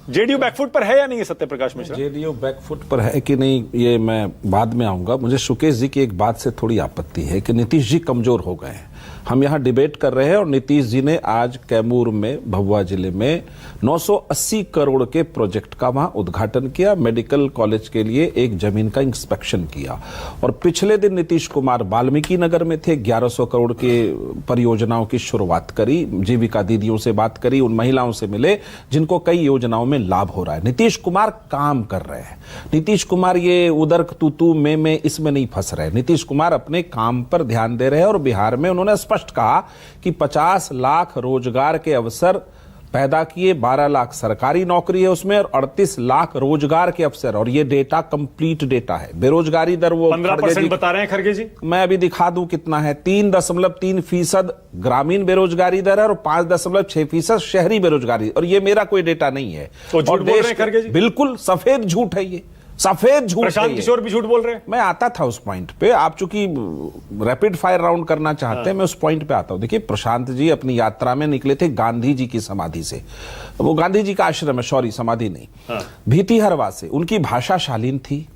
JDU back foot पर है या नहीं सत्य प्रकाश मिश्रा? जेडीयू बैकफुट पर है कि नहीं ये मैं बाद में आऊंगा। मुझे शुकेश जी की एक बात से थोड़ी आपत्ति है कि नीतीश जी कमजोर हो गए हैं। हम यहां डिबेट कर रहे हैं और नीतीश जी ने आज कैमूर में, भभुआ जिले में 980 करोड़ के प्रोजेक्ट का वहां उद्घाटन किया। मेडिकल कॉलेज के लिए एक जमीन का इंस्पेक्शन किया। और पिछले दिन नीतीश कुमार वाल्मीकि नगर में थे, 1100 करोड़ के परियोजनाओं की शुरुआत करी, जीविका दीदियों से बात करी, उन महिलाओं से मिले जिनको कई योजनाओं में लाभ हो रहा है। नीतीश कुमार काम कर रहे हैं। नीतीश कुमार ये उधर तू में इसमें नहीं फंस रहे। नीतीश कुमार अपने काम पर ध्यान दे रहे हैं और बिहार में उन्होंने स्पष्ट कहा कि 50 लाख रोजगार के अवसर पैदा किए, 12 लाख सरकारी नौकरी है उसमें और 38 लाख रोजगार के अवसर। और ये डेटा कंप्लीट डेटा है। बेरोजगारी दर वो 15% बता रहे हैं खड़गे जी। मैं अभी दिखा दूं कितना है। 3.3% ग्रामीण बेरोजगारी दर है और 5.6% शहरी बेरोजगारी। और ये मेरा कोई डेटा नहीं है। तो झूठ बोल रहे हैं खड़गे जी? बिल्कुल सफेद झूठ है, ये सफेद झूठ। प्रशांत किशोर भी झूठ बोल रहे हैं। मैं आता था उस पॉइंट पे। आप चूंकि रैपिड फायर राउंड करना चाहते हैं, मैं उस पॉइंट पे आता हूं। देखिए, प्रशांत जी अपनी यात्रा में निकले थे गांधी जी की समाधि से। वो गांधी जी का आश्रम है, सॉरी समाधि नहीं, भीतिहरवा से। उनकी भाषा शालीन थी।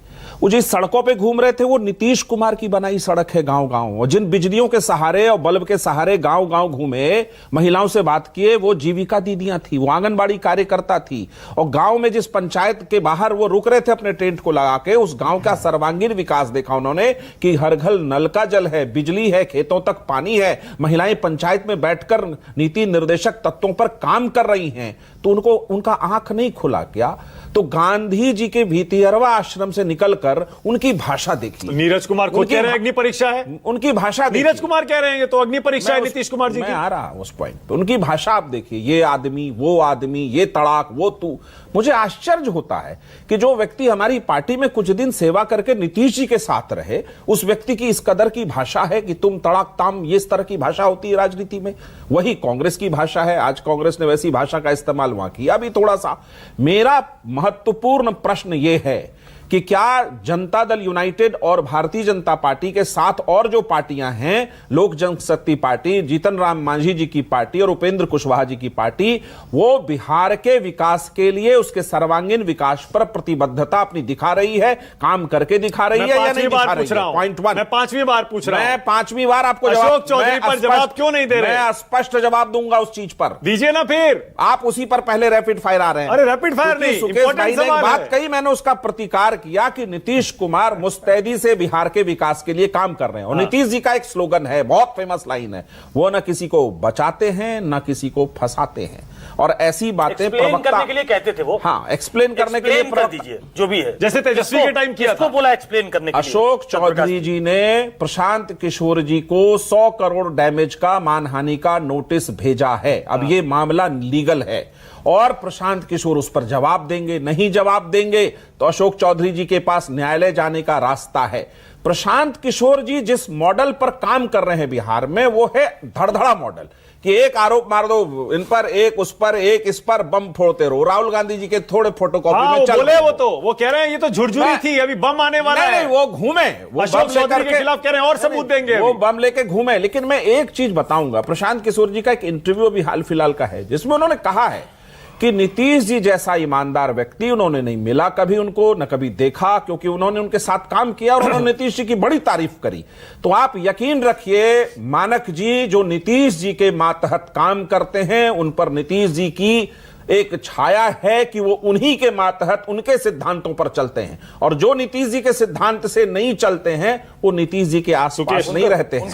वो जिस सड़कों पे घूम रहे थे वो नीतीश कुमार की बनाई सड़क है, गांव गांव। और जिन बिजलियों के सहारे और बल्ब के सहारे गांव गांव घूमे, महिलाओं से बात किए, वो जीविका दीदियां थी, वो आंगनबाड़ी कार्यकर्ता थी। और गांव में जिस पंचायत के बाहर वो रुक रहे थे अपने टेंट को लगा के, उस गांव का सर्वांगीण विकास देखा उन्होंने कि हर घर नल का जल है, बिजली है, खेतों तक पानी है, महिलाएं पंचायत में बैठकर नीति निर्देशक तत्वों पर काम कर रही हैं। तो उनको उनका आंख नहीं खुला क्या? तो गांधी जी के भीतिहरवा आश्रम से निकलकर उनकी भाषा देखिए। नीरज कुमार खुद कह रहे हैं अग्नि परीक्षा है। उनकी भाषा नीरज कुमार कह रहे हैं ये तो अग्नि परीक्षा है नीतीश कुमार जी की। मैं आ रहा उस पॉइंट पे। उनकी भाषा आप देखिए, ये आदमी, वो आदमी, ये तड़ाक, वो तू। मुझे आश्चर्य होता है कि जो व्यक्ति हमारी पार्टी में कुछ दिन सेवा करके नीतीश जी के साथ रहे, उस व्यक्ति की इस कदर की भाषा है कि तुम तड़ाक ताम, ये इस तरह की भाषा होती है राजनीति में। वही कांग्रेस की भाषा है। आज कांग्रेस ने वैसी भाषा का इस्तेमाल वहां किया भी थोड़ा सा। मेरा महत्वपूर्ण प्रश्न यह है कि क्या जनता दल यूनाइटेड और भारतीय जनता पार्टी के साथ और जो पार्टियां हैं, लोक जनशक्ति पार्टी, जीतन राम मांझी जी की पार्टी और उपेंद्र कुशवाहा जी की पार्टी, वो बिहार के विकास के लिए, उसके सर्वांगीण विकास पर प्रतिबद्धता अपनी दिखा रही है, काम करके दिखा रही है या नहीं दिखा रही है? पॉइंट 1। मैं 5वीं बार पूछ रहा हूं। मैं 5वीं बार आपको अशोक चौधरी पर जवाब क्यों नहीं दे रहे? मैं स्पष्ट जवाब दूंगा उस चीज पर। दीजिए ना फिर। आप उसी पर पहले रैपिड फायर आ रहे हैं। अरे रैपिड फायर नहीं, सुकेश भाई ने बात कही, मैंने उसका प्रतिकार किया कि नीतीश कुमार मुस्तैदी से बिहार के विकास के लिए काम कर रहे हैं। और नीतीश जी का एक स्लोगन है, बहुत फेमस लाइन है, वो न किसी को बचाते हैं न किसी को फंसाते हैं। और ऐसी बातें प्रवक्ता करने के लिए कहते थे वो। हाँ, एक्सप्लेन करने के लिए कर दीजिए जो भी है, जैसे तेजस्वी के टाइम किया था। बोला एक्सप्लेन करने के लिए। अशोक चौधरी जी ने प्रशांत किशोर जी को 100 करोड़ डैमेज का, मानहानि का नोटिस भेजा है। अब ये मामला लीगल है और प्रशांत किशोर उस पर जवाब देंगे। नहीं जवाब देंगे तो अशोक चौधरी जी के पास न्यायालय जाने का रास्ता है। प्रशांत किशोर जी जिस मॉडल पर काम कर रहे हैं बिहार में, वो है धड़धड़ा मॉडल कि एक आरोप मार दो इन पर, एक उस पर, एक इस पर, बम फोड़ते रहो। राहुल गांधी जी के थोड़े फोटोकॉपी में चल बोले वो कह रहे हैं ये तो झुरझुरी थी, अभी बम आने वाला है। नहीं, वो घूमे, वो अशोक चौधरी के खिलाफ कह रहे हैं और सबूत देंगे, वो बम लेके घूमे। लेकिन मैं एक चीज बताऊंगा, प्रशांत किशोर जी का एक इंटरव्यू अभी हाल फिलहाल का है जिसमें उन्होंने कहा है कि नीतीश जी जैसा ईमानदार व्यक्ति उन्होंने नहीं मिला कभी उनको, न कभी देखा, क्योंकि उन्होंने उनके साथ काम किया और उन्होंने नीतीश जी की बड़ी तारीफ करी। तो आप यकीन रखिए, मानक जी जो नीतीश जी के मातहत काम करते हैं, उन पर नीतीश जी की एक छाया है कि वो उन्हीं के मातहत, उनके सिद्धांतों पर चलते हैं। और जो नीतीश जी के सिद्धांत से नहीं चलते हैं, वो नीतीश जी के आसपास नहीं रहते हैं।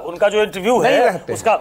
उनका जो इंटरव्यू है, उसका